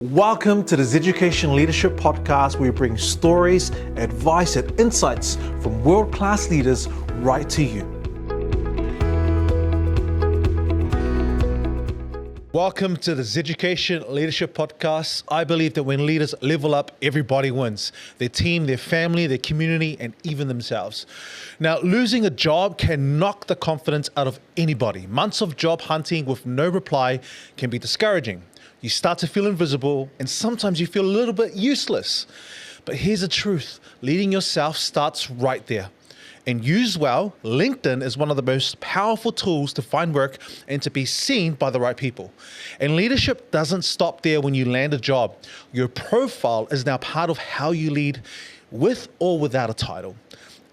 Welcome to the Education Leadership Podcast, where we bring stories, advice, and insights from world-class leaders right to you. Welcome to the Education Leadership Podcast. I believe that when leaders level up, everybody wins. Their team, their family, their community, and even themselves. Now, losing a job can knock the confidence out of anybody. Months of job hunting with no reply can be discouraging. You start to feel invisible, and sometimes you feel a little bit useless. But here's the truth. Leading yourself starts right there. And used well, LinkedIn is one of the most powerful tools to find work and to be seen by the right people. And leadership doesn't stop there when you land a job. Your profile is now part of how you lead, with or without a title.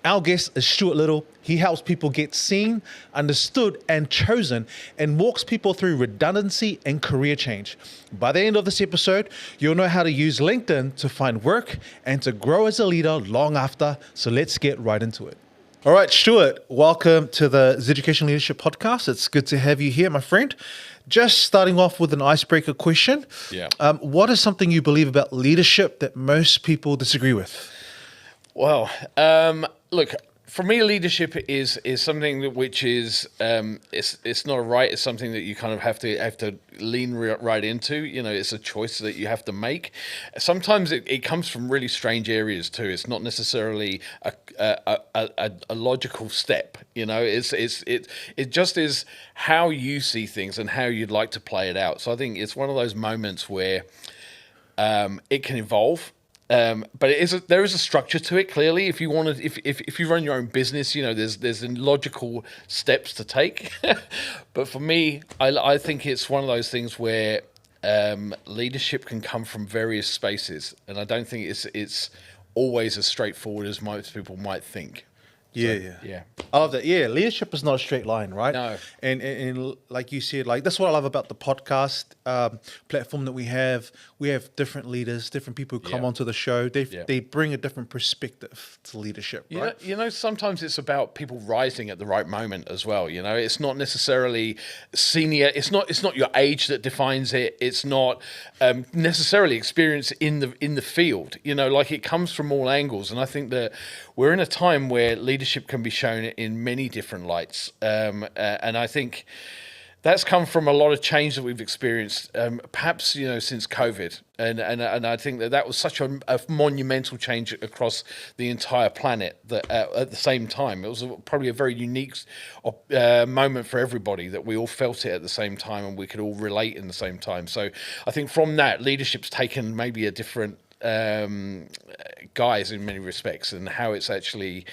Our guest is Stuart. He helps people get seen, understood, and chosen, and walks people through redundancy and career change. By the end of this episode, you'll know how to use LinkedIn to find work and to grow as a leader long after. So let's get right into it. All right, Stuart, welcome to the Education Leadership Podcast. It's good to have you here, my friend. Just starting off with an icebreaker question. What is something you believe about leadership that most people disagree with? Well, look, for me, leadership is something which is it's not a right. It's something that you kind of have to lean right into. You know, it's a choice that you have to make. Sometimes it comes from really strange areas too. It's not necessarily a logical step. You know, it just is how you see things and how you'd like to play it out. So I think it's one of those moments where it can evolve. But there is a structure to it. Clearly, if you want to, if you run your own business, you know there's logical steps to take. But for me, I think it's one of those things where leadership can come from various spaces, and I don't think it's always as straightforward as most people might think. Yeah. I love that. Yeah, leadership is not a straight line, right? No. And like you said, like that's what I love about the podcast platform that we have. We have different leaders, different people who come onto the show. They bring a different perspective to leadership, right? You know, sometimes it's about people rising at the right moment as well. You know, it's not necessarily senior. It's not your age that defines it. It's not necessarily experience in the field. You know, like it comes from all angles. And I think that we're in a time where leadership can be shown in many different lights. And I think that's come from a lot of change that we've experienced, perhaps, you know, since COVID. And I think that was such a monumental change across the entire planet that at the same time, it was probably a very unique moment for everybody that we all felt it at the same time and we could all relate in the same time. So I think from that, leadership's taken maybe a different guise in many respects and how it's actually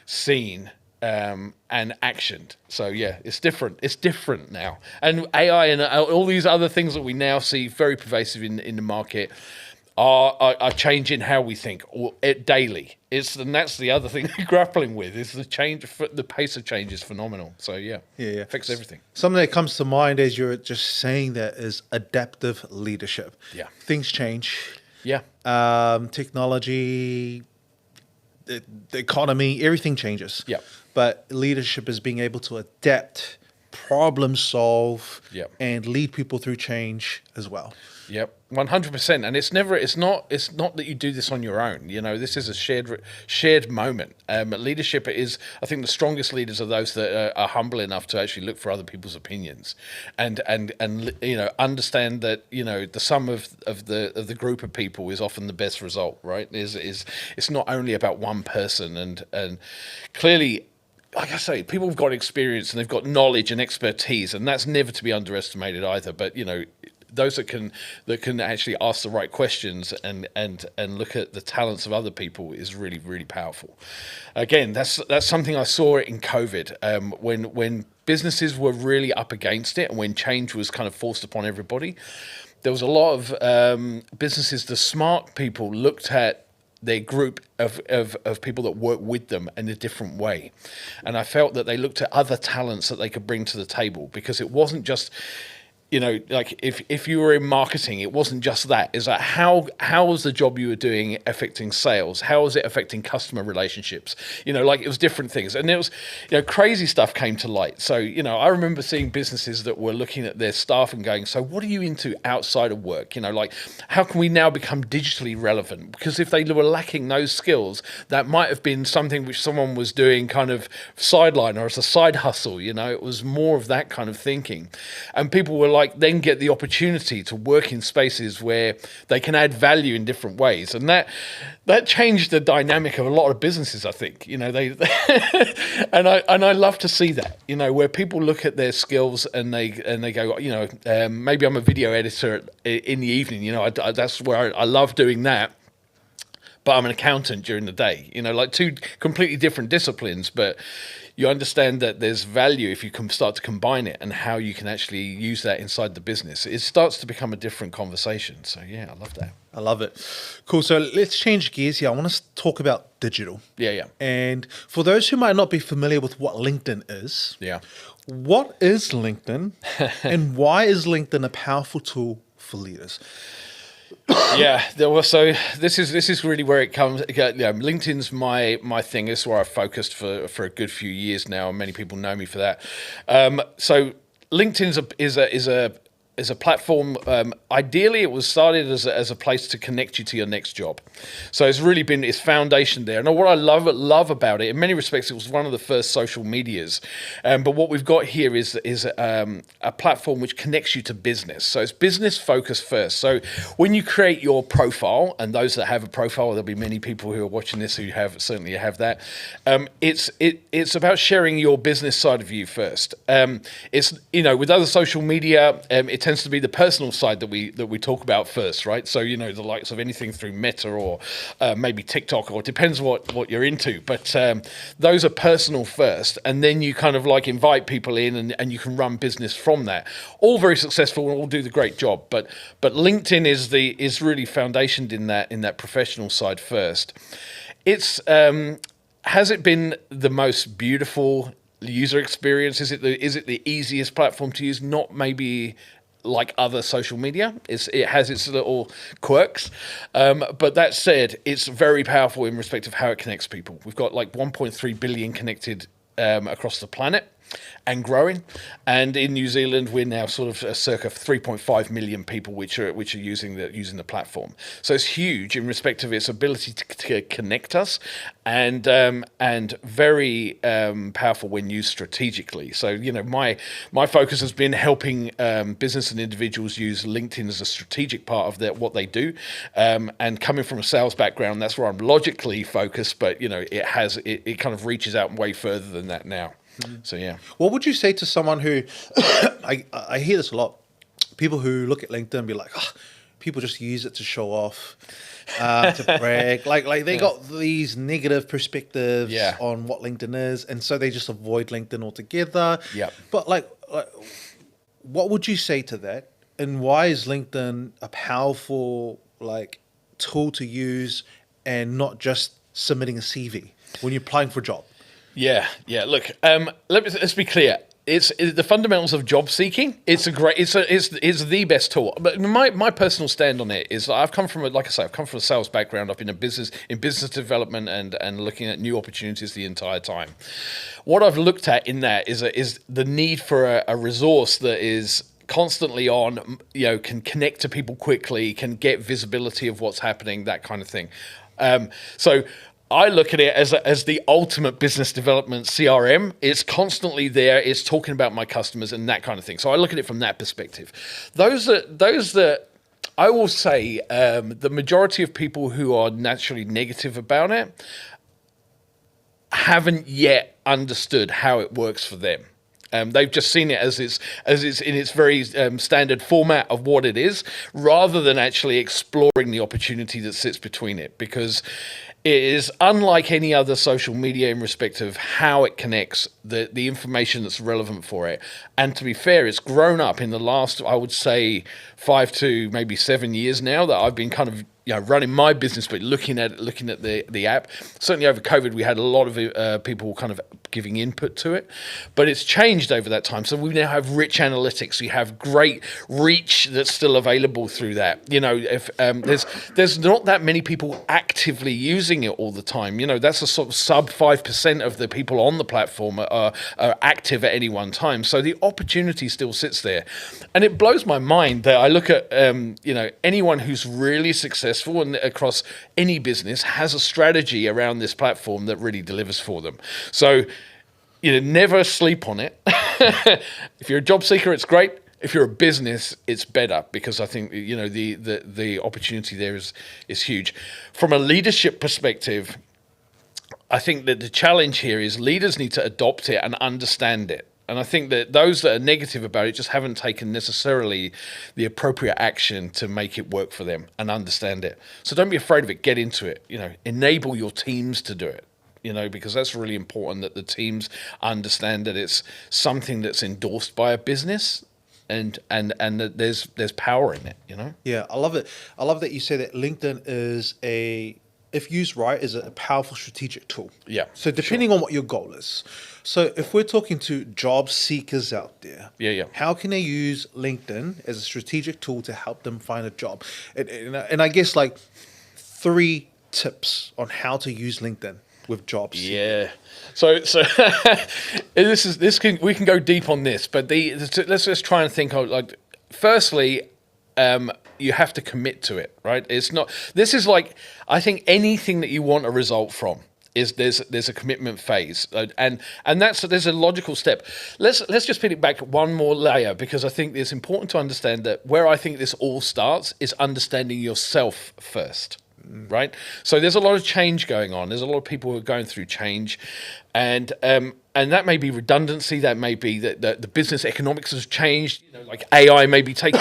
seen and actioned. So yeah, it's different now, and AI and all these other things that we now see very pervasive in the market are changing how we think daily. And that's the other thing we're grappling with is the change. The pace of change is phenomenal. So yeah, affects everything. Something that comes to mind as you're just saying that is adaptive leadership. Yeah, things change. Yeah, technology, the economy, everything changes. Yeah. But leadership is being able to adapt, problem solve, and lead people through change as well. Yep, 100%. And it's not that you do this on your own. You know, this is a shared moment. Leadership is, I think, the strongest leaders are those that are humble enough to actually look for other people's opinions, and you know, understand that, you know, the sum of the group of people is often the best result. Right? It's not only about one person, and clearly, like I say, people have got experience and they've got knowledge and expertise, and that's never to be underestimated either. But you know, those that can actually ask the right questions and look at the talents of other people is really, really powerful. Again, that's something I saw in COVID when businesses were really up against it and when change was kind of forced upon everybody. There was a lot of businesses. The smart people looked at their group of people that work with them in a different way. And I felt that they looked at other talents that they could bring to the table, because it wasn't just you know, like if you were in marketing, it wasn't just that. It's like how was the job you were doing affecting sales? How was it affecting customer relationships? You know, like it was different things, and it was, you know, crazy stuff came to light. So, you know, I remember seeing businesses that were looking at their staff and going, so what are you into outside of work? You know, like how can we now become digitally relevant? Because if they were lacking those skills, that might have been something which someone was doing kind of sideline or as a side hustle. You know, it was more of that kind of thinking, and people were like then get the opportunity to work in spaces where they can add value in different ways, and that changed the dynamic of a lot of businesses. I think, you know, they and I love to see that, you know, where people look at their skills and they go, you know, maybe I'm a video editor in the evening, you know, that's where I love doing that. But I'm an accountant during the day, you know, like two completely different disciplines, but you understand that there's value if you can start to combine it and how you can actually use that inside the business. It starts to become a different conversation. So yeah, I love that. I love it. Cool. So let's change gears here. I want to talk about digital. Yeah. And for those who might not be familiar with what LinkedIn is, what is LinkedIn and why is LinkedIn a powerful tool for leaders? So this is really where it comes. LinkedIn's my thing. This is where I've focused for a good few years now, and many people know me for that. So LinkedIn is a platform. Ideally, it was started as a place to connect you to your next job. So it's really been its foundation there. And what I love about it, in many respects, it was one of the first social medias. But what we've got here is a platform which connects you to business. So it's business focused first. So when you create your profile, and those that have a profile, there'll be many people who are watching this who certainly have that. It's about sharing your business side of you first. It's, you know, with other social media, it tends to be the personal side that we talk about first, right? So, you know, the likes of anything through Meta or maybe TikTok, or it depends what you're into. But those are personal first, and then you kind of like invite people in, and you can run business from that. All very successful and all do the great job. But LinkedIn is really foundationed in that professional side first. It's has it been the most beautiful user experience? Is it the easiest platform to use? Not maybe like other social media. It has its little quirks, but that said, it's very powerful in respect of how it connects people. We've got like 1.3 billion connected across the planet, and growing. And in New Zealand, we're now sort of circa 3.5 million people which are using the platform. So it's huge in respect of its ability to connect us, and very powerful when used strategically. So, you know, my focus has been helping business and individuals use LinkedIn as a strategic part of what they do. And coming from a sales background, that's where I'm logically focused. But, you know, it kind of reaches out way further than that now. So yeah. What would you say to someone who, I hear this a lot, people who look at LinkedIn and be like, oh, people just use it to show off, to brag, like they got these negative perspectives on what LinkedIn is, and so they just avoid LinkedIn altogether. Yeah. But like, what would you say to that? And why is LinkedIn a powerful like tool to use, and not just submitting a CV when you're applying for a job? Yeah. Look, let's be clear. It's the fundamentals of job seeking. It's the best tool. But my personal stand on it is I've come from a sales background. I've been in business development and looking at new opportunities the entire time. What I've looked at in that is the need for a resource that is constantly on, you know, can connect to people quickly, can get visibility of what's happening, that kind of thing. So I look at it as the ultimate business development CRM. It's constantly there. It's talking about my customers and that kind of thing. So I look at it from that perspective. Those that I will say, the majority of people who are naturally negative about it haven't yet understood how it works for them. They've just seen it as it's in its very standard format of what it is, rather than actually exploring the opportunity that sits between it. Because It is unlike any other social media in respect of how it connects, the information that's relevant for it. And to be fair, it's grown up in the last, I would say, 5 to maybe 7 years now that I've been kind of running my business, but looking at the app. Certainly over COVID, we had a lot of people kind of giving input to it, but it's changed over that time. So we now have rich analytics. We have great reach that's still available through that. If there's not that many people actively using it all the time. That's a sort of sub 5% of the people on the platform are active at any one time. So the opportunity still sits there, and it blows my mind that I look at anyone who's really successful and across any business has a strategy around this platform that really delivers for them. So never sleep on it. If you're a job seeker, it's great. If you're a business, it's better, because I think the opportunity there is huge. From a leadership perspective, I think that the challenge here is leaders need to adopt it and understand it. And I think that those that are negative about it just haven't taken necessarily the appropriate action to make it work for them and understand it. So don't be afraid of it. Get into it. Enable your teams to do it. Because that's really important, that the teams understand that it's something that's endorsed by a business, and that there's power in it. Yeah, I love it. I love that you say that LinkedIn is if used right, is a powerful strategic tool. Yeah. So depending on what your goal is. So if we're talking to job seekers out there, how can they use LinkedIn as a strategic tool to help them find a job? And I guess like 3 tips on how to use LinkedIn with jobs. Yeah. So we can go deep on this, but let's just try and think of, like, firstly, you have to commit to it, right? This is like, I think anything that you want a result from is there's a commitment phase, and there's a logical step. Let's just put it back one more layer, because I think it's important to understand that where I think this all starts is understanding yourself first. Right, so there's a lot of change going on. There's a lot of people who are going through change, and that may be redundancy. That may be that the business economics has changed. Like AI may be taking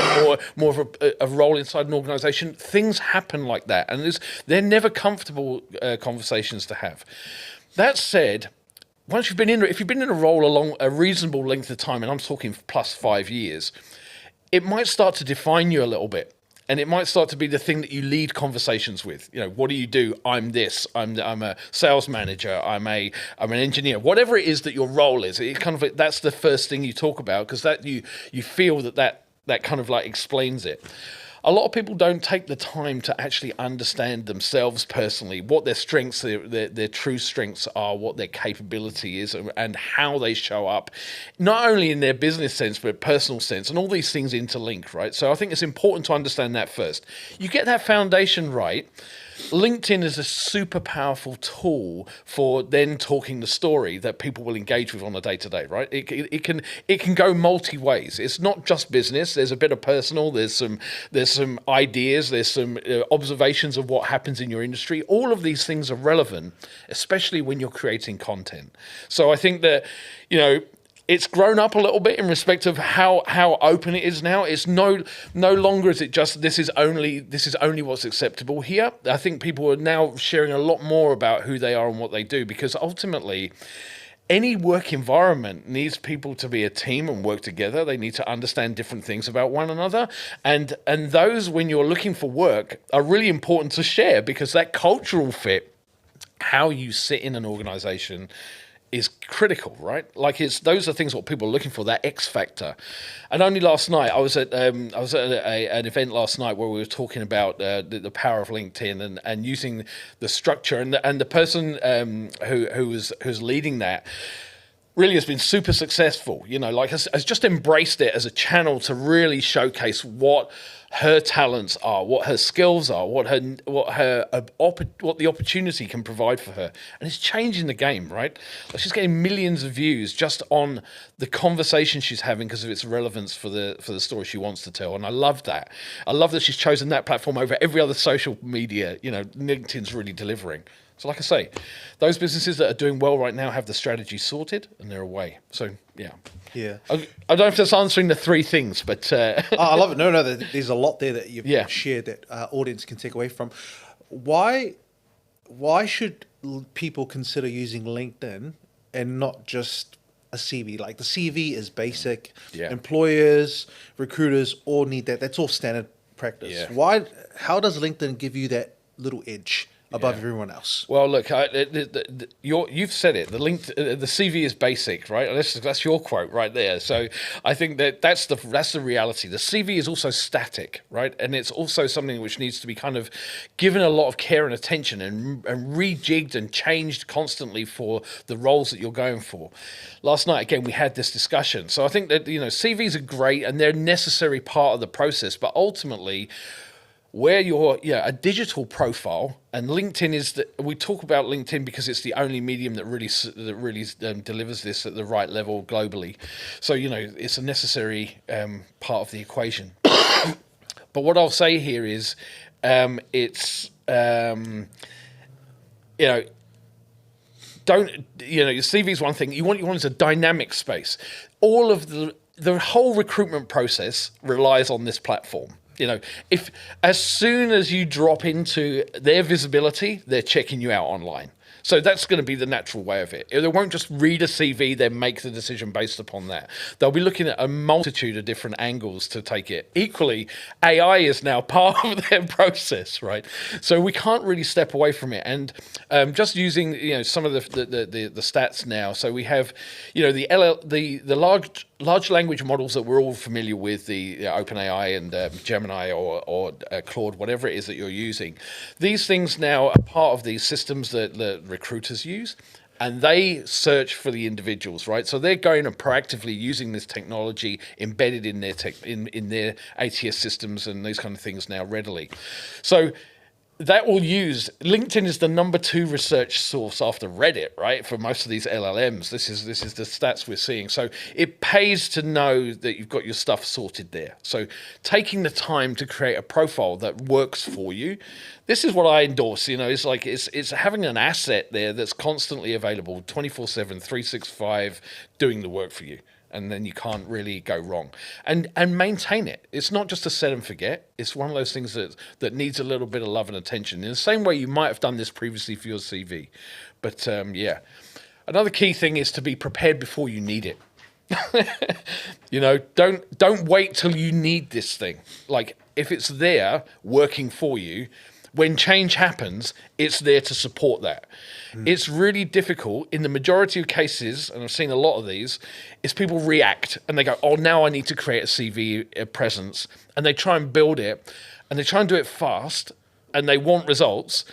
more of a role inside an organization. Things happen like that, and they're never comfortable conversations to have. That said, once if you've been in a role along a reasonable length of time, and I'm talking plus 5 years, it might start to define you a little bit. And it might start to be the thing that you lead conversations with. What do you do? I'm this. I'm a sales manager. I'm an engineer. Whatever it is that your role is, that's the first thing you talk about, because that you feel that kind of like explains it. A lot of people don't take the time to actually understand themselves personally, what their strengths, their true strengths are, what their capability is, and how they show up, not only in their business sense, but personal sense, and all these things interlink, right? So I think it's important to understand that first. You get that foundation right. LinkedIn is a super powerful tool for then talking the story that people will engage with on a day-to-day, right? It can go multi ways. It's not just business. There's a bit of personal. There's some ideas. There's some observations of what happens in your industry. All of these things are relevant, especially when you're creating content. So I think that it's grown up a little bit in respect of how open it is now. It's no longer is it just this is only what's acceptable here. I think people are now sharing a lot more about who they are and what they do, because ultimately any work environment needs people to be a team and work together. They need to understand different things about one another, and those, when you're looking for work, are really important to share, because that cultural fit, how you sit in an organization, is critical, right? Like those are things what people are looking for, that X factor. And only last night, I was at an event last night where we were talking about the power of LinkedIn and using the structure, and the person who's leading that really has been super successful. Has just embraced it as a channel to really showcase what her talents are, what her skills are, what the opportunity can provide for her, and it's changing the game, right? Like, she's getting millions of views just on the conversation she's having because of its relevance for the story she wants to tell, and I love that. I love that she's chosen that platform over every other social media. LinkedIn's really delivering. So like I say, those businesses that are doing well right now have the strategy sorted and they're away. So, yeah. Yeah. I don't know if that's answering the 3 things, but... I love it. No, there's a lot there that you've shared that audience can take away from. Why why should people consider using LinkedIn and not just a CV? Like the CV is basic. Yeah. Employers, recruiters all need that. That's all standard practice. Yeah. Why? How does LinkedIn give you that little edge above Yeah. everyone else? Well, look, you've said it. The CV is basic, right? That's your quote right there. So I think that's the reality. The CV is also static, right? And it's also something which needs to be kind of given a lot of care and attention and rejigged and changed constantly for the roles that you're going for. Last night, again, we had this discussion. So I think that CVs are great and they're a necessary part of the process, but ultimately, where you're a digital profile, and LinkedIn is we talk about LinkedIn because it's the only medium that really delivers this at the right level globally. So it's a necessary part of the equation. But what I'll say here is, it's don't your CV is one thing. You want is a dynamic space. All of the whole recruitment process relies on this platform. If as soon as you drop into their visibility, they're checking you out online. So that's going to be the natural way of it. They won't just read a CV, then make the decision based upon that. They'll be looking at a multitude of different angles to take it. Equally, AI is now part of their process, right? So we can't really step away from it. And just using some of the stats now. So we have the large language models that we're all familiar with, the OpenAI and Gemini or Claude, whatever it is that you're using. These things now are part of these systems that the recruiters use, and they search for the individuals, right? So they're going and proactively using this technology embedded in their in their ATS systems and these kind of things now readily. So that will use LinkedIn is the number 2 research source after Reddit, right? For most of these LLMs, this is the stats we're seeing. So it pays to know that you've got your stuff sorted there. So taking the time to create a profile that works for you, this is what I endorse. It's like it's having an asset there that's constantly available, 24/7, 365, doing the work for you. And then you can't really go wrong. And maintain it. It's not just a set and forget. It's one of those things that needs a little bit of love and attention. In the same way you might have done this previously for your CV. But another key thing is to be prepared before you need it. Don't wait till you need this thing. Like if it's there working for you, when change happens, it's there to support that. It's really difficult in the majority of cases, and I've seen a lot of these, is people react and they go, oh, now I need to create a CV presence. And they try and build it and they try and do it fast and they want results,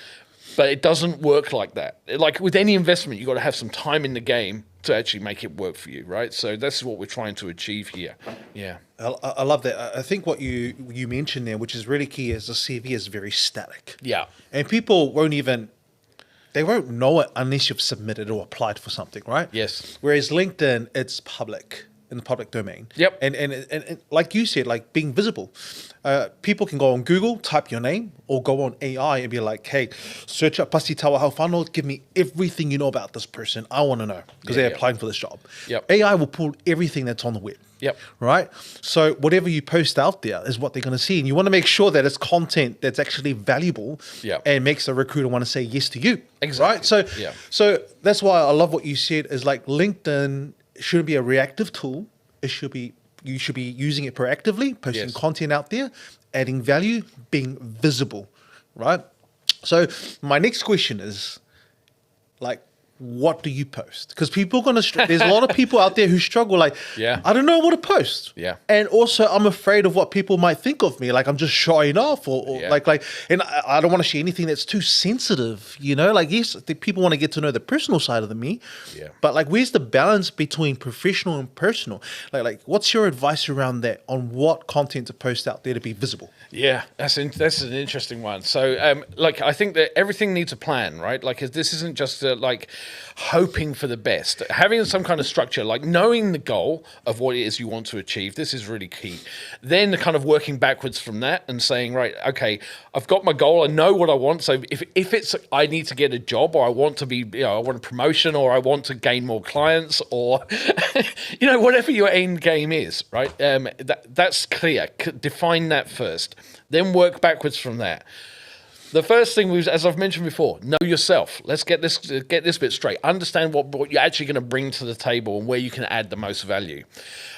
but it doesn't work like that. Like with any investment, you've got to have some time in the game to actually make it work for you, right? So that's what we're trying to achieve here. Yeah. I love that. I think what you mentioned there, which is really key, is the CV is very static. Yeah. And people won't know it unless you've submitted or applied for something, right? Yes. Whereas LinkedIn, it's public, in the public domain. Yep. And like you said, like being visible. People can go on Google, type your name, or go on AI and be like, hey, search up Pasi Tawa Haufano, give me everything you know about this person. I want to know, because they're applying for this job. Yep. AI will pull everything that's on the web. Yep. Right? So whatever you post out there is what they're going to see. And you want to make sure that it's content that's actually valuable and makes the recruiter want to say yes to you. Exactly. Right? So that's why I love what you said is like LinkedIn shouldn't be a reactive tool. You should be using it proactively, posting content out there, adding value, being visible, right? So my next question is like, what do you post? Because people are going to, there's a lot of people out there who struggle like, I don't know what to post. Yeah. And also I'm afraid of what people might think of me. Like I'm just showing off or and I don't want to share anything that's too sensitive, Like, yes, the people want to get to know the personal side of me. Yeah. But like, where's the balance between professional and personal? Like what's your advice around that on what content to post out there to be visible? Yeah, that's an interesting one. So, I think that everything needs a plan, right? Like, this isn't just hoping for the best. Having some kind of structure, like knowing the goal of what it is you want to achieve, this is really key. Then kind of working backwards from that and saying, right, okay, I've got my goal. I know what I want. So if it's I need to get a job, or I want to be, I want a promotion, or I want to gain more clients, or whatever your end game is, right? That's clear. Define that first. Then work backwards from that. The first thing was, as I've mentioned before, know yourself. Let's get this bit straight. Understand what you're actually going to bring to the table and where you can add the most value.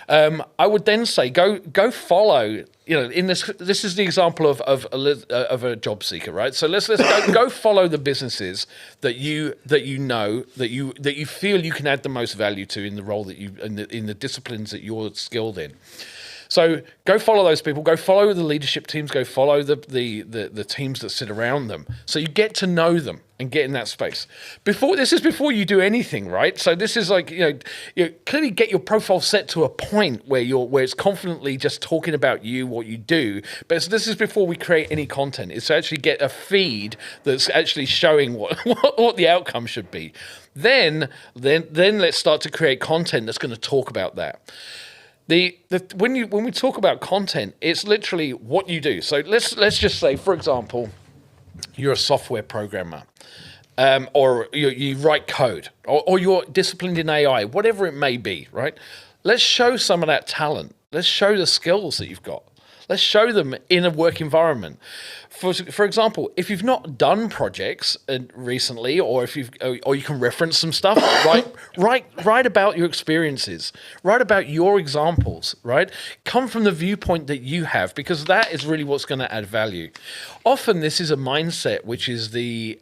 I would then say go follow. In this is the example of a job seeker, right? So let's go follow the businesses that you know that you feel you can add the most value to in the role that you in the disciplines that you're skilled in. So go follow those people, go follow the leadership teams, go follow the teams that sit around them. So you get to know them and get in that space. Before you do anything, right? So this is like, you clearly get your profile set to a point where it's confidently just talking about you, what you do. But this is before we create any content. It's to actually get a feed that's actually showing what the outcome should be. Then let's start to create content that's going to talk about that. When we talk about content, it's literally what you do. So let's just say, for example, you're a software programmer, or you write code, or you're disciplined in AI, whatever it may be, right? Let's show some of that talent. Let's show the skills that you've got. Let's show them in a work environment. For example, if you've not done projects recently, or you can reference some stuff, write about your experiences, write about your examples, right? Come from the viewpoint that you have, because that is really what's going to add value. Often this is a mindset, which is the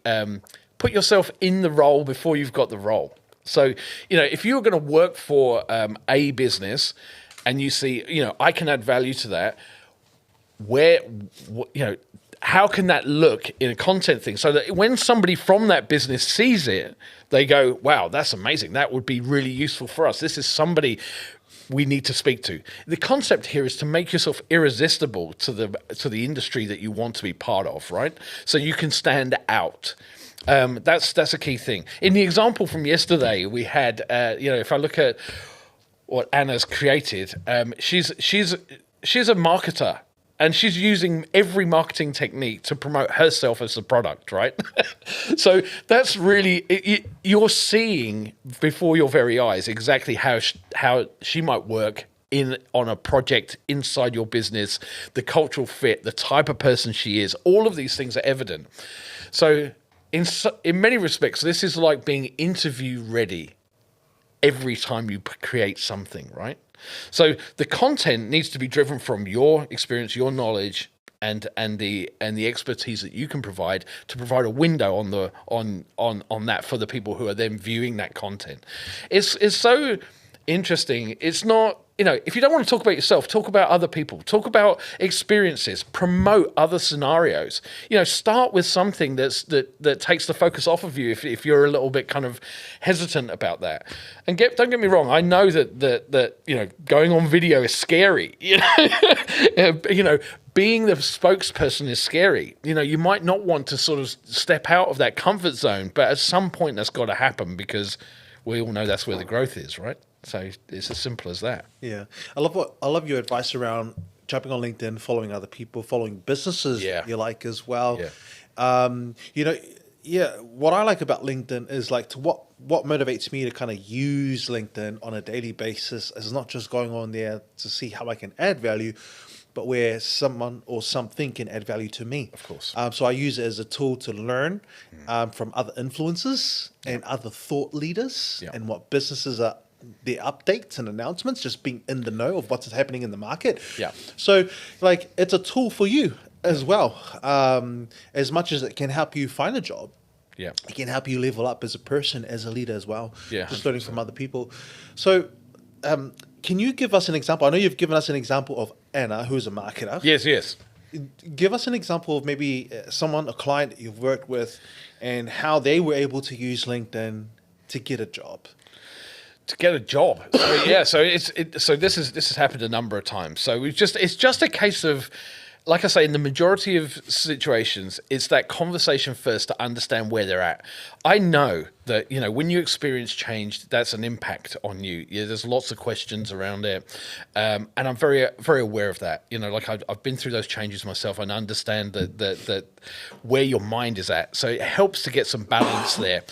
put yourself in the role before you've got the role. So, if you're going to work for a business and you see, I can add value to that, how can that look in a content thing, so that when somebody from that business sees it, they go, wow, that's amazing. That would be really useful for us. This is somebody we need to speak to. The concept here is to make yourself irresistible to the industry that you want to be part of, right? So you can stand out. That's a key thing. In the example from yesterday, we had, if I look at what Anna's created, she's a marketer. And she's using every marketing technique to promote herself as a product, right? So that's really, you're seeing before your very eyes exactly how she might work on a project inside your business, the cultural fit, the type of person she is. All of these things are evident. So in many respects, this is like being interview ready every time you create something, right? So the content needs to be driven from your experience, your knowledge, and the expertise that you can provide to provide a window on that for the people who are then viewing that content. It's so interesting. It's not, if you don't want to talk about yourself, talk about other people, talk about experiences, promote other scenarios. Start with something that takes the focus off of you if you're a little bit kind of hesitant about that. And don't get me wrong, I know that going on video is scary. Being the spokesperson is scary. You might not want to sort of step out of that comfort zone, but at some point that's got to happen, because we all know that's where the growth is, right? So it's as simple as that. Yeah. I love your advice around jumping on LinkedIn, following other people, following businesses you like as well. Yeah. What I like about LinkedIn is like what motivates me to kind of use LinkedIn on a daily basis is not just going on there to see how I can add value, but where someone or something can add value to me. Of course. So I use it as a tool to learn from other influencers and other thought leaders and what businesses are, their updates and announcements, just being in the know of what's happening in the market. Yeah. So like it's a tool for you as well. As much as it can help you find a job, it can help you level up as a person, as a leader as well. Yeah. Just 100%. Learning from other people. So can you give us an example? I know you've given us an example of Anna, who's a marketer. Yes. Give us an example of maybe a client that you've worked with and how they were able to use LinkedIn to get a job. To get a job. So this has happened a number of times. So it's just a case of, like I say, in the majority of situations, it's that conversation first to understand where they're at. I know that, when you experience change, that's an impact on you. There's lots of questions around it. And I'm very, very aware of that. I've been through those changes myself and understand that where your mind is at. So it helps to get some balance there.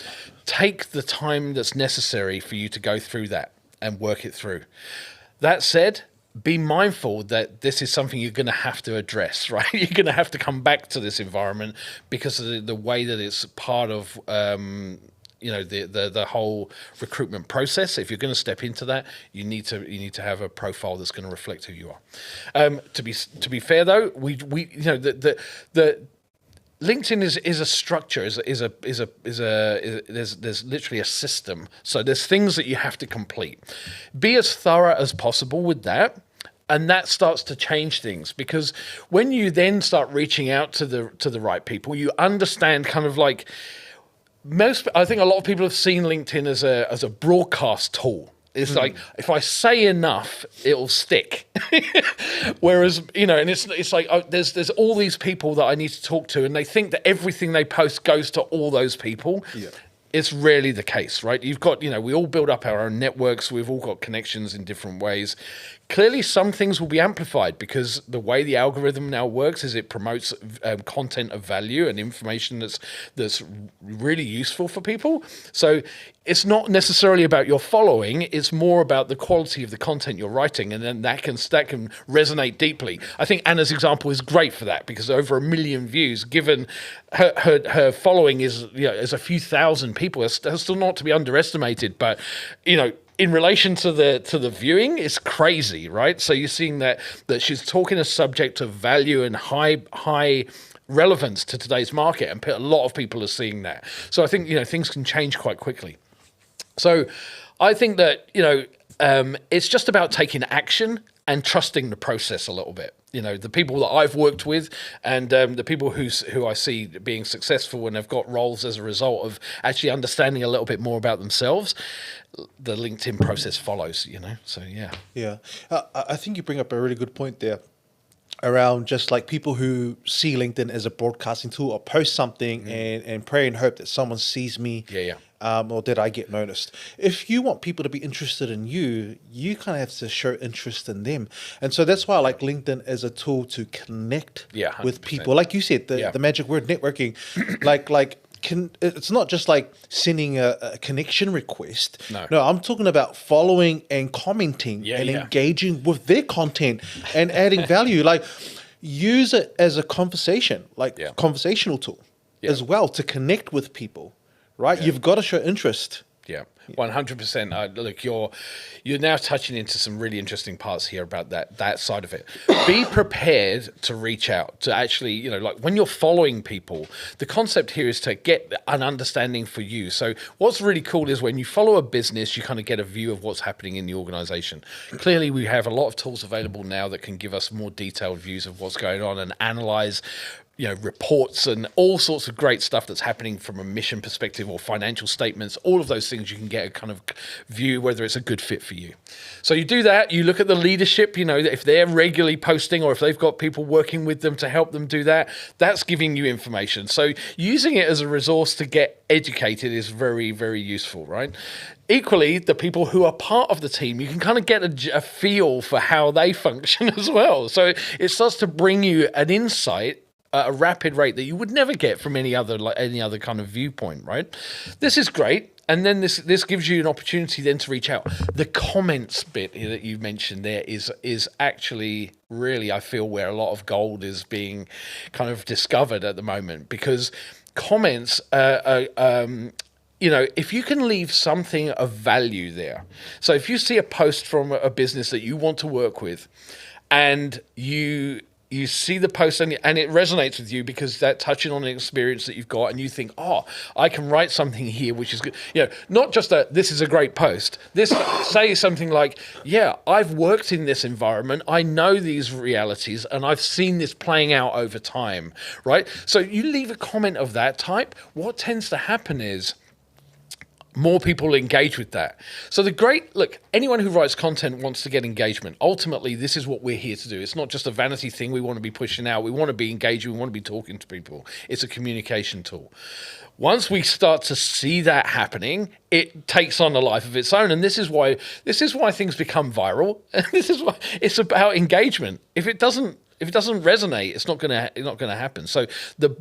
Take the time that's necessary for you to go through that and work it through. That said, be mindful that this is something you're going to have to address, right? You're going to have to come back to this environment because of the way that it's part of the whole recruitment process. If you're going to step into that, you need to have a profile that's going to reflect who you are. To be fair though, we the LinkedIn is a structure, there's literally a system. So there's things that you have to complete. Be as thorough as possible with that. And that starts to change things, because when you then start reaching out to the right people, you understand kind of like I think a lot of people have seen LinkedIn as a broadcast tool. It's like, if I say enough, it'll stick. Whereas, and it's like, there's all these people that I need to talk to, and they think that everything they post goes to all those people. Yeah. It's rarely the case, right? You've got, we all build up our own networks. We've all got connections in different ways. Clearly, some things will be amplified because the way the algorithm now works is it promotes content of value and information that's really useful for people. So it's not necessarily about your following. It's more about the quality of the content you're writing, and then that can resonate deeply. I think Anna's example is great for that, because over 1 million views, given her following is a few thousand people, it's still not to be underestimated. But in relation to the viewing, it's crazy, right? So you're seeing that she's talking a subject of value and high relevance to today's market, and a lot of people are seeing that. So I think things can change quite quickly. So I think that it's just about taking action and trusting the process a little bit. The people that I've worked with and the people who I see being successful and have got roles as a result of actually understanding a little bit more about themselves, the LinkedIn process follows, so yeah. Yeah. I think you bring up a really good point there around just like people who see LinkedIn as a broadcasting tool, or post something and pray and hope that someone sees me. Yeah. Or did I get noticed? If you want people to be interested in you, you kind of have to show interest in them. And so that's why I like LinkedIn as a tool to connect with people. Like you said, the magic word networking, it's not just like sending a connection request. No, I'm talking about following and commenting and engaging with their content and adding value. Like, use it as a conversation, conversational tool as well, to connect with people. Right, you've got to show interest. Yeah, 100%. Look, you're now touching into some really interesting parts here about that side of it. Be prepared to reach out to actually, like when you're following people, the concept here is to get an understanding for you. So what's really cool is when you follow a business, you kind of get a view of what's happening in the organization. Clearly, we have a lot of tools available now that can give us more detailed views of what's going on and analyze reports and all sorts of great stuff that's happening from a mission perspective or financial statements. All of those things you can get a kind of view whether it's a good fit for you. So you do that, you look at the leadership, if they're regularly posting or if they've got people working with them to help them do that, that's giving you information. So using it as a resource to get educated is very, very useful, right? Equally, the people who are part of the team, you can kind of get a feel for how they function as well. So it starts to bring you an insight at a rapid rate that you would never get from any other kind of viewpoint, right? This is great. And then this gives you an opportunity then to reach out. The comments bit that you mentioned there is actually really, I feel, where a lot of gold is being kind of discovered at the moment, because comments if you can leave something of value there. So if you see a post from a business that you want to work with, and you see the post and it resonates with you because that's touching on an experience that you've got, and you think, I can write something here which is good. Not just this is a great post. Say something like, I've worked in this environment. I know these realities and I've seen this playing out over time, right? So you leave a comment of that type. What tends to happen is more people engage with that. So anyone who writes content wants to get engagement. Ultimately, this is what we're here to do. It's not just a vanity thing we want to be pushing out. We want to be engaging. We want to be talking to people. It's a communication tool. Once we start to see that happening, it takes on a life of its own. And this is why things become viral. This is why it's about engagement. If it doesn't resonate, it's not gonna happen. So the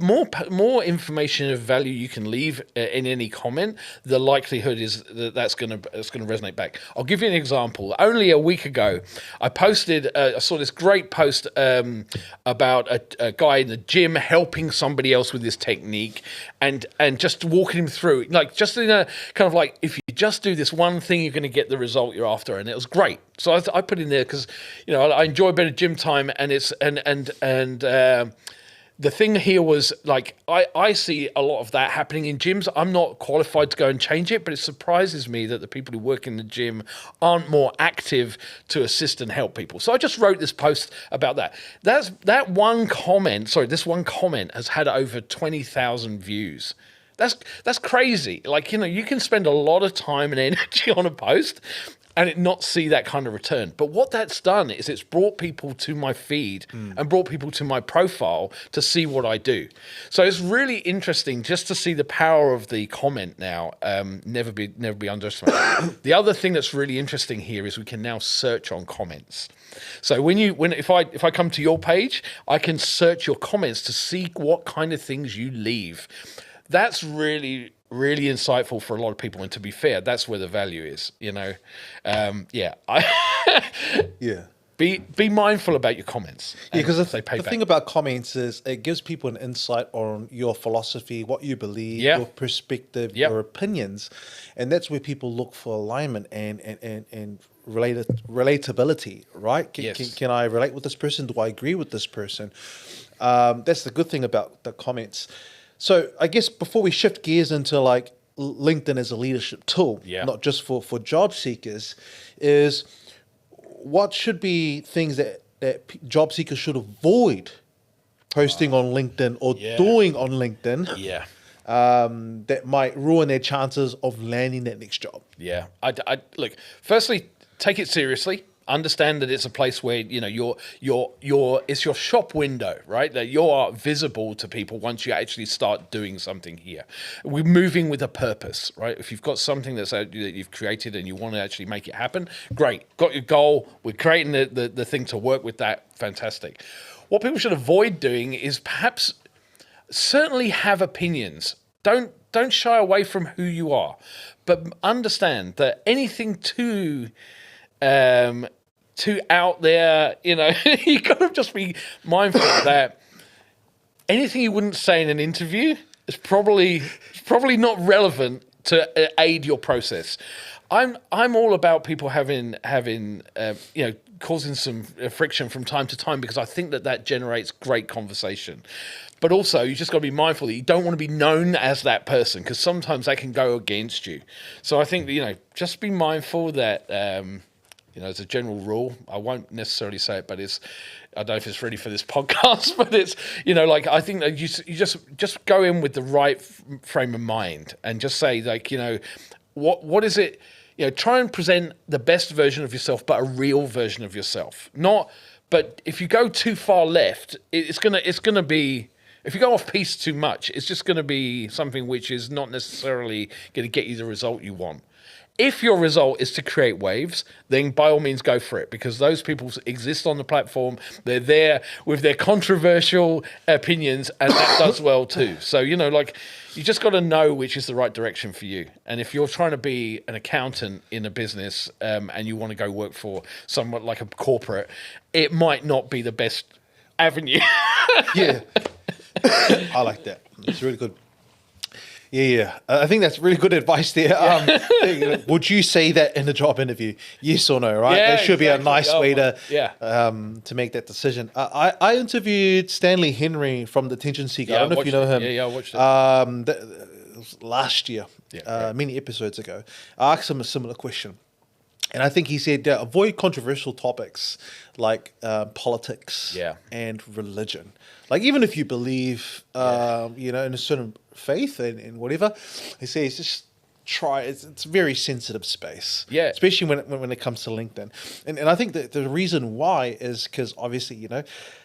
more information of value you can leave in any comment, the likelihood is that it's gonna resonate back. I'll give you an example. Only a week ago, I saw this great post about a guy in the gym helping somebody else with this technique, and just walking him through, like, just in a kind of like, if you just do this one thing, you're going to get the result you're after, and it was great. So I put in there because, you know, I enjoy a bit of gym time, and it's the thing here was, like, I see a lot of that happening in gyms. I'm not qualified to go and change it, but it surprises me that the people who work in the gym aren't more active to assist and help people. So I just wrote this post about that. This one comment has had over 20,000 views. That's crazy. Like, you know, you can spend a lot of time and energy on a post and it not see that kind of return. But what that's done is it's brought people to my feed and brought people to my profile to see what I do. So it's really interesting just to see the power of the comment now. Never be underestimated. The other thing that's really interesting here is we can now search on comments. So if I come to your page, I can search your comments to see what kind of things you leave. That's really, really insightful for a lot of people, and to be fair, that's where the value is. You know, Be mindful about your comments. Yeah, because the thing about comments is it gives people an insight on your philosophy, what you believe, your perspective, your opinions, and that's where people look for alignment and relatability, right? Can I relate with this person? Do I agree with this person? That's the good thing about the comments. So I guess before we shift gears into like LinkedIn as a leadership tool, not just for job seekers, is what should be things that job seekers should avoid posting on LinkedIn or doing on LinkedIn that might ruin their chances of landing that next job? Yeah, I look, firstly, take it seriously. Understand that it's a place where, you know, it's your shop window, right? That you are visible to people once you actually start doing something here. We're moving with a purpose, right? If you've got something that you've created and you want to actually make it happen, great. Got your goal. We're creating the thing to work with that. Fantastic. What people should avoid doing is perhaps certainly have opinions. Don't shy away from who you are, but understand that anything too out there, you know, you got to just be mindful that anything you wouldn't say in an interview is probably not relevant to aid your process. I'm all about people having you know, causing some friction from time to time, because I think that generates great conversation. But also, you just got to be mindful that you don't want to be known as that person, because sometimes that can go against you. So I think that, you know, just be mindful that you know, as a general rule, I won't necessarily say it, but I don't know if it's ready for this podcast, but it's, you know, like, I think that you just go in with the right frame of mind and just say, like, you know, what is it, you know, try and present the best version of yourself, but a real version of yourself. But if you go too far left, it's gonna be, if you go off piece too much, it's just going to be something which is not necessarily going to get you the result you want. If your result is to create waves, then by all means go for it, because those people exist on the platform. They're there with their controversial opinions, and that does well too. So, you know, like, you just got to know which is the right direction for you. And if you're trying to be an accountant in a business and you want to go work for someone like a corporate, it might not be the best avenue. Yeah. I like that. It's really good. Yeah. I think that's really good advice there. Would you say that in a job interview? Yes or no, right? Yeah, that should be a nice way to make that decision. I interviewed Stanley Henry from The Attention Seeker. I don't know if you know him. Yeah, I watched it. It was last year, many episodes ago. I asked him a similar question. And I think he said, avoid controversial topics like politics and religion. Like, even if you believe, you know, in a certain faith and whatever, he says just try. It's a very sensitive space, especially when it comes to LinkedIn. And I think that the reason why is because, obviously, you know,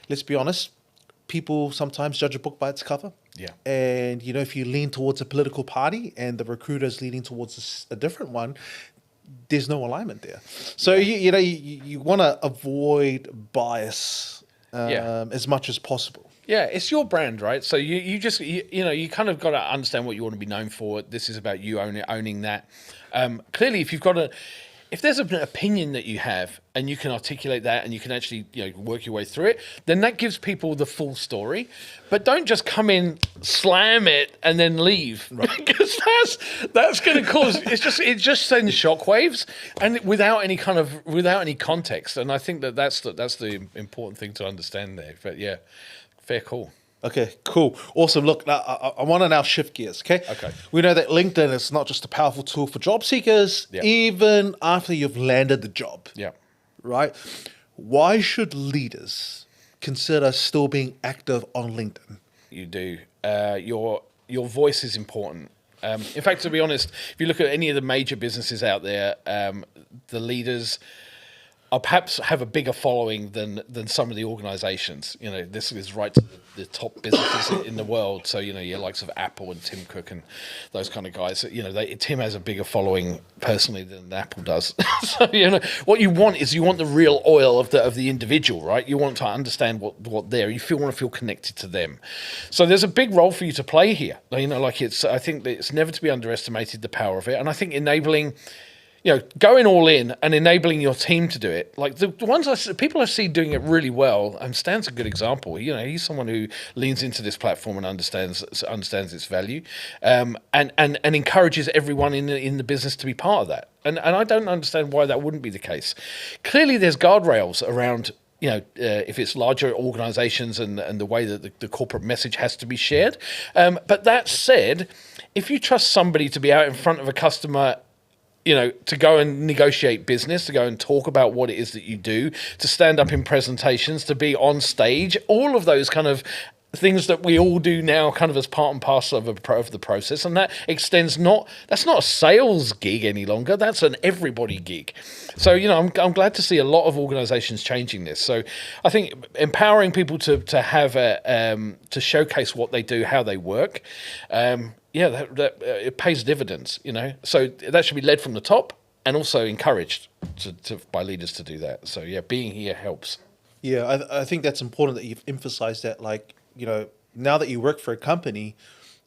let's be honest, people sometimes judge a book by its cover. Yeah. And, you know, if you lean towards a political party and the recruiter is leaning towards a different one, there's no alignment there. So, you know, you want to avoid bias as much as possible. Yeah, it's your brand, right? So you just you kind of got to understand what you want to be known for. This is about you owning that. Clearly, if there's an opinion that you have and you can articulate that and you can actually work your way through it, then that gives people the full story. But don't just come in, slam it, and then leave, right? Because that's going to cause it just sends shockwaves and without any context. And I think that's the important thing to understand there. But yeah, fair call. Okay, cool. Awesome. Look, now, I want to now shift gears, okay? Okay. We know that LinkedIn is not just a powerful tool for job seekers, even after you've landed the job. Yeah. Right? Why should leaders consider still being active on LinkedIn? You do. Your voice is important. In fact, to be honest, if you look at any of the major businesses out there, the leaders are perhaps have a bigger following than some of the organizations. This is right to the top businesses in the world. So, your likes of Apple and Tim Cook and those kind of guys, Tim has a bigger following personally than Apple does. So, what you want is you want the real oil of the individual, right? You want to understand what want to feel connected to them. So there's a big role for you to play here. I think that it's never to be underestimated, the power of it. And I think enabling, going all in and enabling your team to do it. Like the ones people I see doing it really well, and Stan's a good example. He's someone who leans into this platform and understands its value, and encourages everyone in the business to be part of that. And I don't understand why that wouldn't be the case. Clearly, there's guardrails around. If it's larger organizations and the way that the corporate message has to be shared. But that said, if you trust somebody to be out in front of a customer, to go and negotiate business, to go and talk about what it is that you do, to stand up in presentations, to be on stage, all of those kind of things that we all do now kind of as part and parcel of the process. And that extends that's not a sales gig any longer. That's an everybody gig. So, I'm glad to see a lot of organizations changing this. So I think empowering people to have to showcase what they do, how they work, it pays dividends, So that should be led from the top and also encouraged by leaders to do that. So being here helps. Yeah, I think that's important that you've emphasized that, now that you work for a company,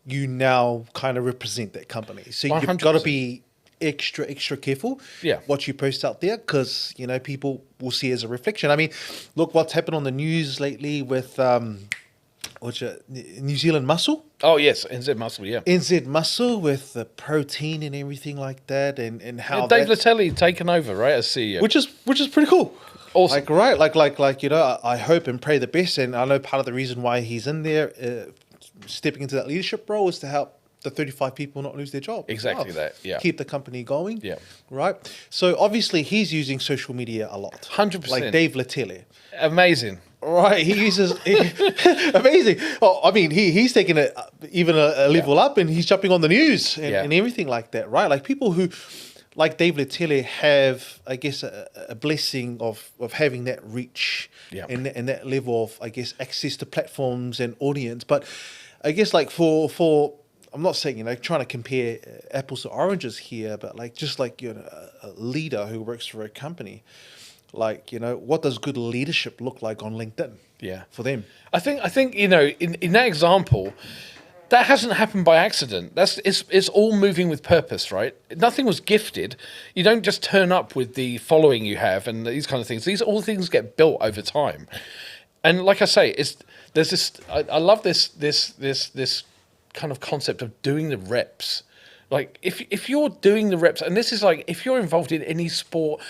you now kind of represent that company. So 100%. You've got to be extra careful what you post out there because, people will see as a reflection. I mean, look what's happened on the news lately with New Zealand Muscle. Oh, yes, NZ Muscle, yeah. NZ Muscle with the protein and everything like that and how Dave Latelli taken over, right, as CEO. Which is pretty cool. Awesome. I hope and pray the best. And I know part of the reason why he's in there, stepping into that leadership role, is to help the 35 people not lose their job. Exactly that, yeah. Keep the company going. Yeah. Right? So obviously he's using social media a lot. 100%. Like Dave Latelli. Amazing. Right, he uses amazing. Oh, I mean, he's taking it even a level up, and he's jumping on the news and everything like that, right? Like people who, like Dave Latelli, have, I guess, a blessing of having that reach and that level of, I guess, access to platforms and audience. But I guess, like for I'm not saying trying to compare apples to oranges here, but a leader who works for a company. What does good leadership look like on LinkedIn? Yeah, for them. I think in that example, that hasn't happened by accident. It's all moving with purpose, right? Nothing was gifted. You don't just turn up with the following you have and these kind of things. These all things get built over time. And like I say, there's this. I love this kind of concept of doing the reps. Like if you're doing the reps, and this is like if you're involved in any sport.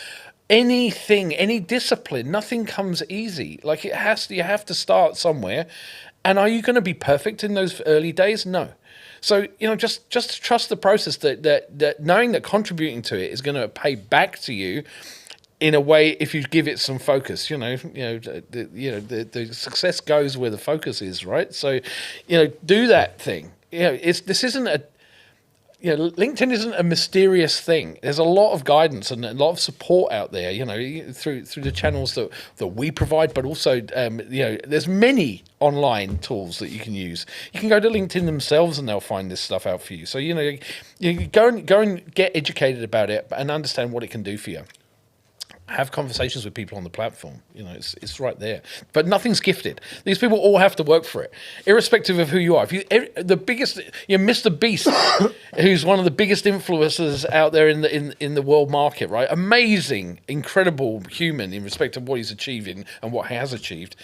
Anything, any discipline, nothing comes easy. Like you have to start somewhere. And are you going to be perfect in those early days? No. So, just trust the process that knowing that contributing to it is going to pay back to you in a way if you give it some focus. The success goes where the focus is, right? So, do that thing. This isn't LinkedIn isn't a mysterious thing. There's a lot of guidance and a lot of support out there, through the channels that we provide, but also, there's many online tools that you can use. You can go to LinkedIn themselves and they'll find this stuff out for you. So, you go and get educated about it and understand what it can do for you. have conversations with people on the platform. You know, it's right there. But nothing's gifted. These people all have to work for it, irrespective of who you are. If you the biggest, Mr. Beast, who's one of the biggest influencers out there in the world market, right? Amazing, incredible human in respect of what he's achieving and what he has achieved.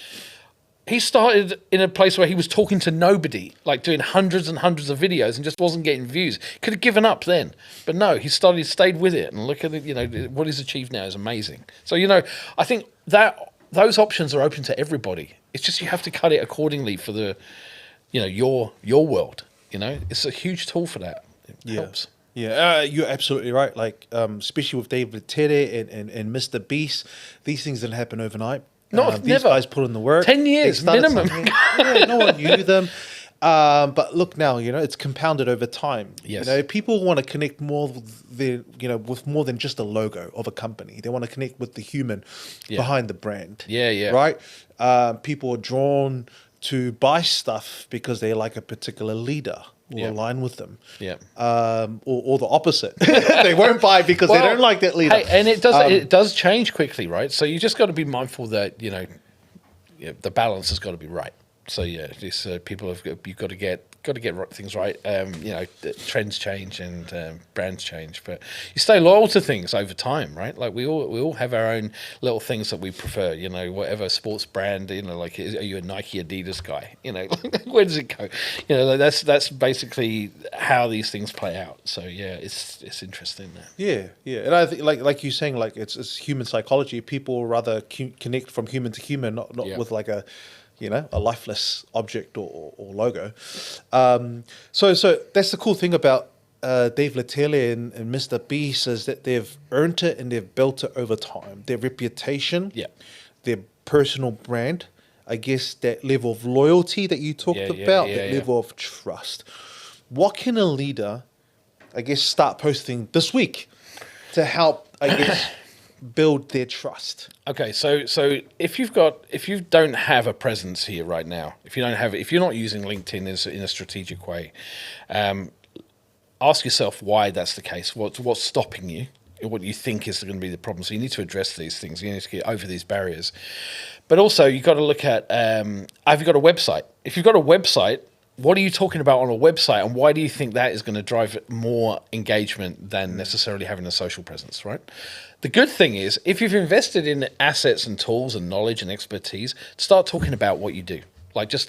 He started in a place where he was talking to nobody, like doing hundreds and hundreds of videos and just wasn't getting views. Could have given up then. But no, he stayed with it. And look at it, what he's achieved now is amazing. So, I think that those options are open to everybody. It's just you have to cut it accordingly for the, your world. It's a huge tool for that. It helps. Yeah, you're absolutely right. Like, especially with David Tere and Mr. Beast, these things didn't happen overnight. These never. guys put in the work. 10 years minimum. No one knew them. But look now, it's compounded over time. Yes. People want to connect more with more than just a logo of a company. They want to connect with the human behind the brand. Yeah. Right? People are drawn to buy stuff because they like a particular leader or align with them. Yeah. Or the opposite. They won't buy because they don't like that leader. Hey, and it does change quickly, right? So you just got to be mindful that, the balance has got to be right. So these people you've got to get things right. Trends change and brands change, but you stay loyal to things over time, right? Like we all have our own little things that we prefer. Whatever sports brand. Like are you a Nike, Adidas guy? Where does it go? That's basically how these things play out. So it's interesting. Yeah, and I think like you're saying, like it's human psychology. People rather connect from human to human, not with like a lifeless object or logo. So that's the cool thing about Dave Letele and Mr. Beast is that they've earned it and they've built it over time. Their reputation, their personal brand, I guess that level of loyalty that you talked about, that level of trust. What can a leader, I guess, start posting this week to help, I guess, build their trust? Okay, so if you don't have a presence here right now, if you're not using LinkedIn in a strategic way, ask yourself why that's the case. What's stopping you? What you think is going to be the problem? So you need to address these things. You need to get over these barriers. But also you've got to look at have you got a website? If you've got a website, what are you talking about on a website, and why do you think that is going to drive more engagement than necessarily having a social presence, right? The good thing is, if you've invested in assets and tools and knowledge and expertise, start talking about what you do. Like that's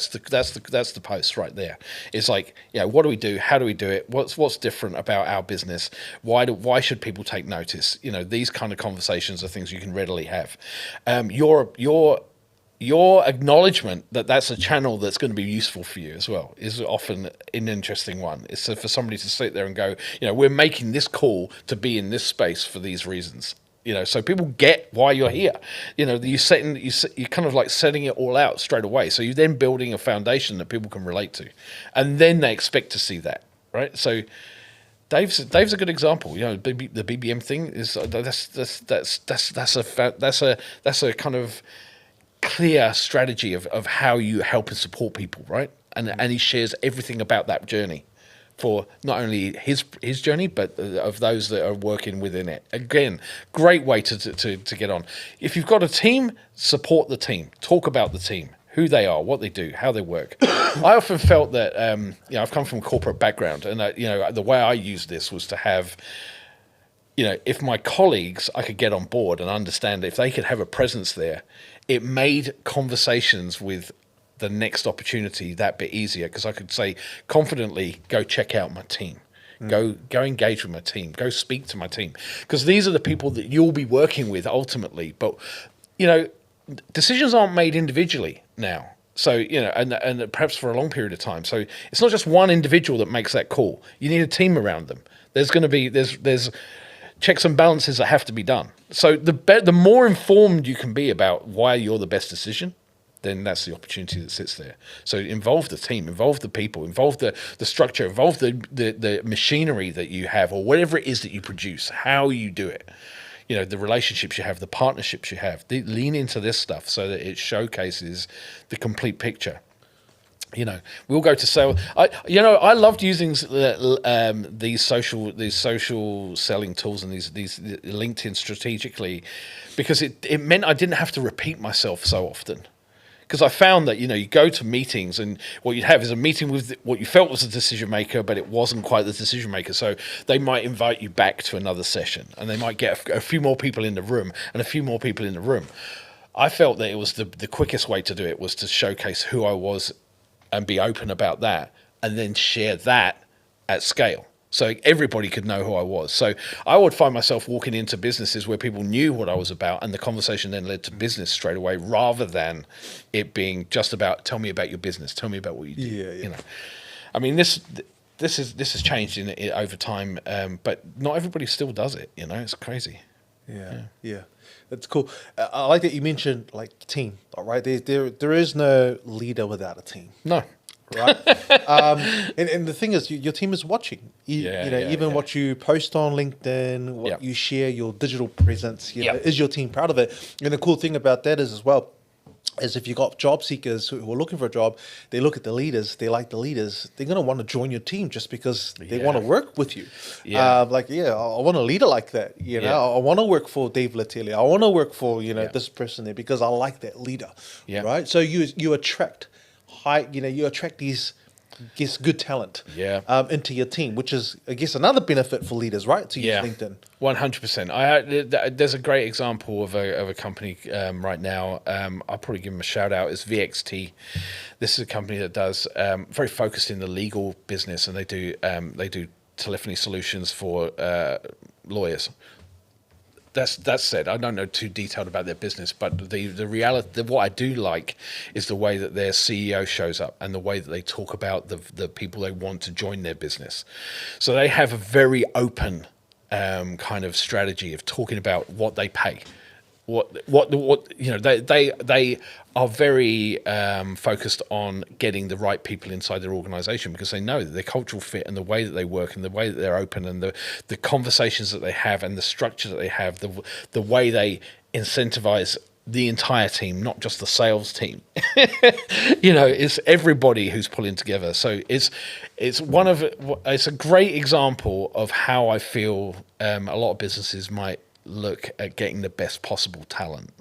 the post right there. It's like, what do we do? How do we do it? What's different about our business? Why should people take notice? These kind of conversations are things you can readily have. Your acknowledgement that that's a channel that's going to be useful for you as well is often an interesting one. It's for somebody to sit there and go, we're making this call to be in this space for these reasons. So people get why you're here. You're kind of like setting it all out straight away. So you're then building a foundation that people can relate to, and then they expect to see that, right? So Dave's a good example. The BBM thing is that's a kind of clear strategy of how you help and support people, right? And he shares everything about that journey for not only his journey, but of those that are working within it. Again, great way to get on. If you've got a team, support the team. Talk about the team, who they are, what they do, how they work. I often felt that, I've come from a corporate background, and the way I used this was to have, if my colleagues I could get on board and understand if they could have a presence there, it made conversations with the next opportunity that bit easier, because I could say confidently, go check out my team. Go engage with my team. Go speak to my team, because these are the people that you'll be working with ultimately. But decisions aren't made individually now. So and perhaps for a long period of time. So it's not just one individual that makes that call. You need a team around them. There's going to be there's checks and balances that have to be done. So the more informed you can be about why you're the best decision, then that's the opportunity that sits there. So involve the team, involve the people, involve the structure, involve the machinery that you have, or whatever it is that you produce, how you do it. The relationships you have, the partnerships you have. Lean into this stuff so that it showcases the complete picture. You know, we'll go to sale. I loved using these social selling tools and these LinkedIn strategically, because it meant I didn't have to repeat myself so often. Because I found that, you go to meetings and what you'd have is a meeting with what you felt was a decision maker, but it wasn't quite the decision maker. So they might invite you back to another session, and they might get a few more people in the room and a few more people in the room. I felt that it was the quickest way to do it was to showcase who I was and be open about that, and then share that at scale. So everybody could know who I was. So I would find myself walking into businesses where people knew what I was about, and the conversation then led to business straight away, rather than it being just about, tell me about your business, tell me about what you do. Yeah. I mean, this has changed over time, but not everybody still does it. It's crazy. Yeah. That's cool. I like that you mentioned like team. All right, there is no leader without a team. No. Right. And the thing is, your team is watching. Even what you post on LinkedIn, what you share, your digital presence, is your team proud of it? And the cool thing about that is as well, is if you've got job seekers who are looking for a job, they look at the leaders, they like the leaders, they're going to want to join your team just because they want to work with you. I want a leader like that. I want to work for Dave Latelli. I want to work for, this person there because I like that leader. Right. So you attract you attract these, good talent into your team, which is, I guess, another benefit for leaders, right? To use LinkedIn. 100%. There's a great example of a company right now. I'll probably give them a shout out. It's VXT. This is a company that does very focused in the legal business, and they do telephony solutions for lawyers. That said, I don't know too detailed about their business, but the reality, what I do like is the way that their CEO shows up and the way that they talk about the people they want to join their business. So they have a very open kind of strategy of talking about what they pay. They are very focused on getting the right people inside their organization, because they know that their cultural fit and the way that they work and the way that they're open and the conversations that they have and the structure that they have, the way they incentivize the entire team, not just the sales team. It's everybody who's pulling together. So it's a great example of how I feel a lot of businesses might look at getting the best possible talent.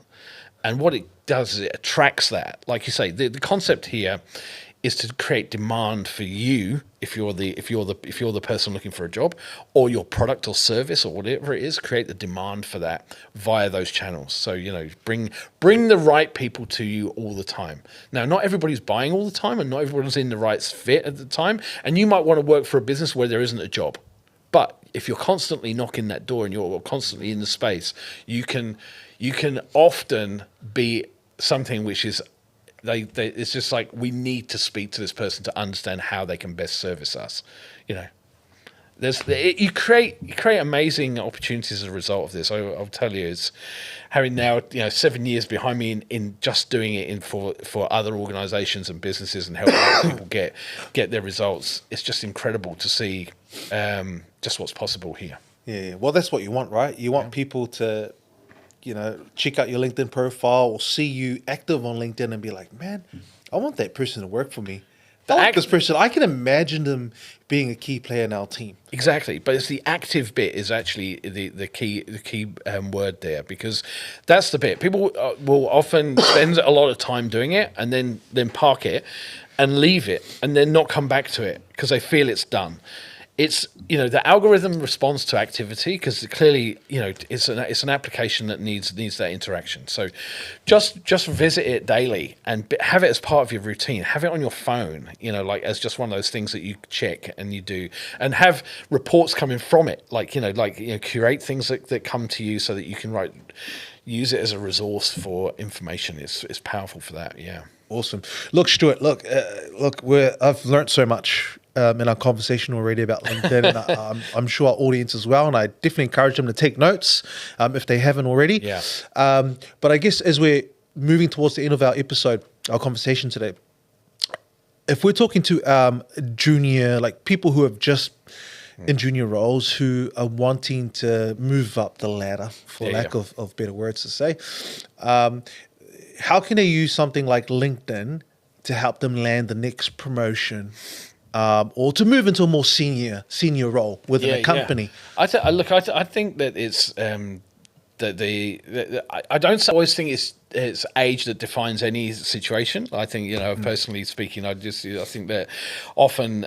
And what it does is it attracts that. Like you say, the concept here is to create demand for you if you're the person looking for a job, or your product or service or whatever it is. Create the demand for that via those channels. So bring the right people to you all the time. Now, not everybody's buying all the time, and not everyone's in the right fit at the time. And you might want to work for a business where there isn't a job, but if you're constantly knocking that door and you're constantly in the space, you can often be something which is it's just like, we need to speak to this person to understand how they can best service us. You create amazing opportunities as a result of this. I'll tell you, it's having now 7 years behind me in just doing it for other organizations and businesses and helping people get their results. It's just incredible to see just what's possible here. Yeah. Well, that's what you want, right? You want people to check out your LinkedIn profile or see you active on LinkedIn and be like, man, I want that person to work for me. I like this person. I can imagine them being a key player in our team. Exactly, but it's the active bit is actually the key word there, because that's the bit. People will often spend a lot of time doing it and then park it and leave it and then not come back to it because they feel it's done. It's the algorithm responds to activity because clearly it's an application that needs that interaction. So just visit it daily and have it as part of your routine. Have it on your phone, like as just one of those things that you check and you do, and have reports coming from it. Curate things that come to you so that you can use it as a resource for information. It's powerful for that. Yeah. Awesome. Look, Stuart. I've learned so much in our conversation already about LinkedIn, and I'm sure our audience as well. And I definitely encourage them to take notes if they haven't already. Yeah. But I guess as we're moving towards the end of our episode, our conversation today, if we're talking to junior, like people who have just in junior roles who are wanting to move up the ladder, for lack of better words to say, how can they use something like LinkedIn to help them land the next promotion, or to move into a more senior role within a company? I think that it's I don't always think it's age that defines any situation. I think, personally speaking, I think that often,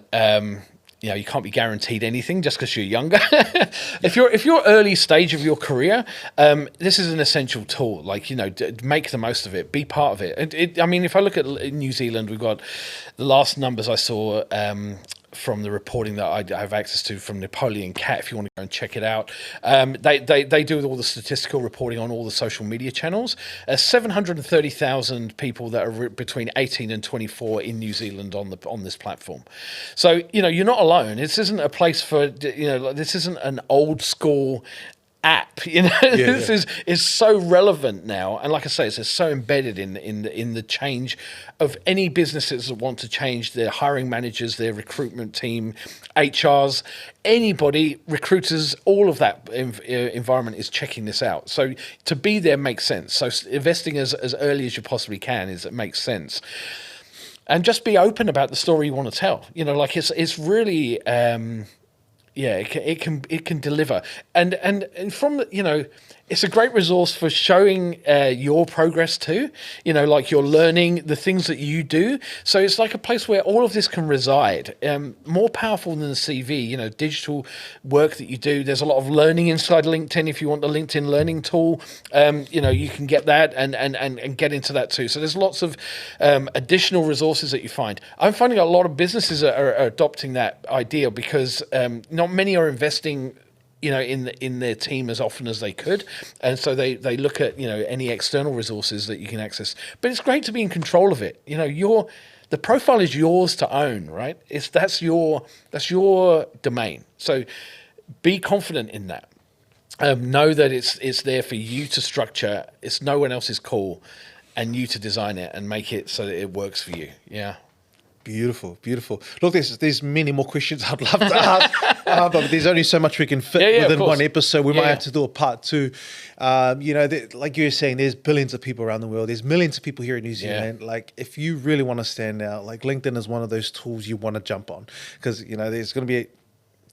you can't be guaranteed anything just because you're younger. If you're early stage of your career, this is an essential tool. Like, make the most of it, be part of it. If I look at New Zealand, we've got the last numbers I saw from the reporting that I have access to from Napoleon Cat. If you want to go and check it out, they do all the statistical reporting on all the social media channels. 730,000 people that are between 18 and 24 in New Zealand on this platform. So you're not alone. This isn't a place for this isn't an old school app. This is so relevant now, and like I say, it's so embedded in the change of any businesses that want to change their hiring managers, their recruitment team, HRs, anybody, recruiters, all of that environment is checking this out. So to be there makes sense. So investing as early as you possibly can it makes sense. And just be open about the story you want to tell. It's really it can deliver, and from it's a great resource for showing your progress too. Like you're learning the things that you do. So it's like a place where all of this can reside. More powerful than the CV. Digital work that you do. There's a lot of learning inside LinkedIn. If you want the LinkedIn learning tool, you can get that and get into that too. So there's lots of additional resources that you find. I'm finding a lot of businesses are adopting that idea because not many are investing in their team as often as they could, and so they look at any external resources that you can access. But it's great to be in control of it. The profile is yours to own, right? That's your domain. So be confident in that. Know that it's there for you to structure. It's no one else's call, and you to design it and make it so that it works for you. Yeah. Beautiful. Look, there's many more questions I'd love to ask, but there's only so much we can fit within one episode. We might have to do a part two. Like you were saying, there's billions of people around the world. There's millions of people here in New Zealand. Yeah. Like, if you really want to stand out, like LinkedIn is one of those tools you want to jump on, because there's going to be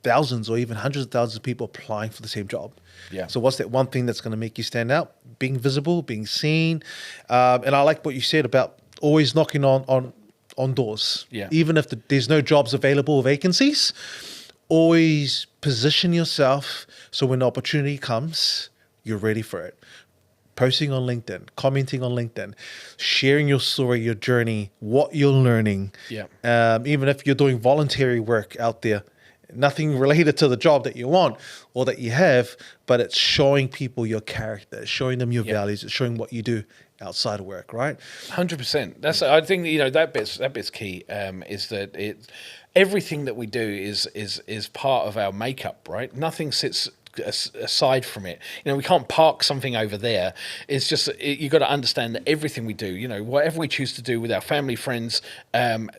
thousands or even hundreds of thousands of people applying for the same job. Yeah. So what's that one thing that's going to make you stand out? Being visible, being seen, and I like what you said about always knocking on doors. Yeah. Even if there's no jobs available or vacancies, always position yourself so when the opportunity comes, you're ready for it. Posting on LinkedIn, commenting on LinkedIn, sharing your story, your journey, what you're learning. Yeah. Even if you're doing voluntary work out there, nothing related to the job that you want or that you have, but it's showing people your character, showing them your values, it's showing what you do outside of work, right? 100%. I think that bit's key. Is that everything that we do is part of our makeup, right? Nothing sits aside from it. We can't park something over there. It's just you got to understand that everything we do, whatever we choose to do with our family, friends,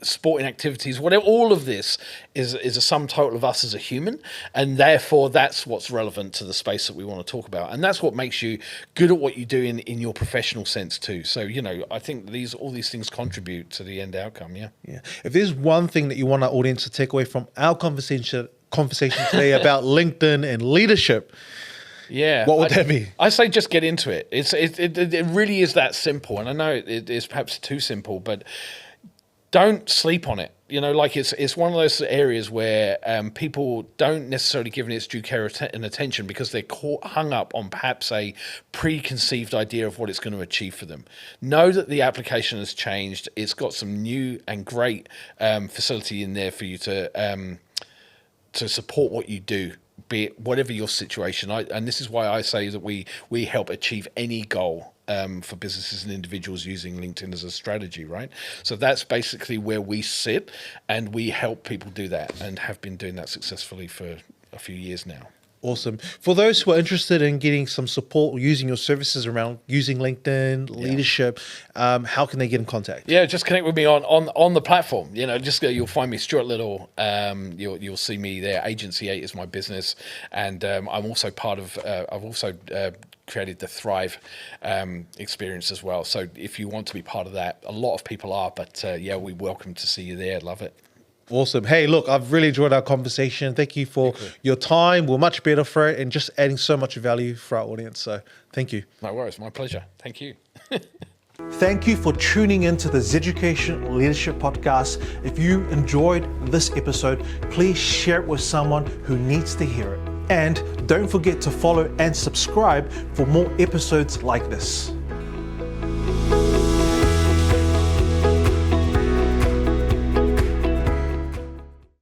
sporting activities, whatever, all of this is a sum total of us as a human, and therefore that's what's relevant to the space that we want to talk about, and that's what makes you good at what you do in your professional sense too. So I think all these things contribute to the end outcome. Yeah. If there's one thing that you want our audience to take away from our conversation today about LinkedIn and leadership, what would that be? I say just get into it. It really is that simple, and I know it is perhaps too simple, but don't sleep on it. It's one of those areas where people don't necessarily give it its due care and attention because they're hung up on perhaps a preconceived idea of what it's going to achieve for them. Know that the application has changed. It's got some new and great facility in there for you to support what you do, be it whatever your situation. And this is why I say that we help achieve any goal for businesses and individuals using LinkedIn as a strategy, right? So that's basically where we sit, and we help people do that and have been doing that successfully for a few years now. Awesome. For those who are interested in getting some support using your services around using LinkedIn, leadership, how can they get in contact? Yeah, just connect with me on the platform. You'll find me, Stuart Little. You'll see me there. Agency 8 is my business, and I'm also part of. I've also created the Thrive experience as well. So if you want to be part of that, a lot of people are, but yeah, we welcome to see you there. Love it. Awesome. Hey, look, I've really enjoyed our conversation. Thank you for your time. We're much better for it and just adding so much value for our audience. So thank you. No worries. My pleasure. Thank you. Thank you for tuning in to the Zeducation Leadership Podcast. If you enjoyed this episode, please share it with someone who needs to hear it. And don't forget to follow and subscribe for more episodes like this.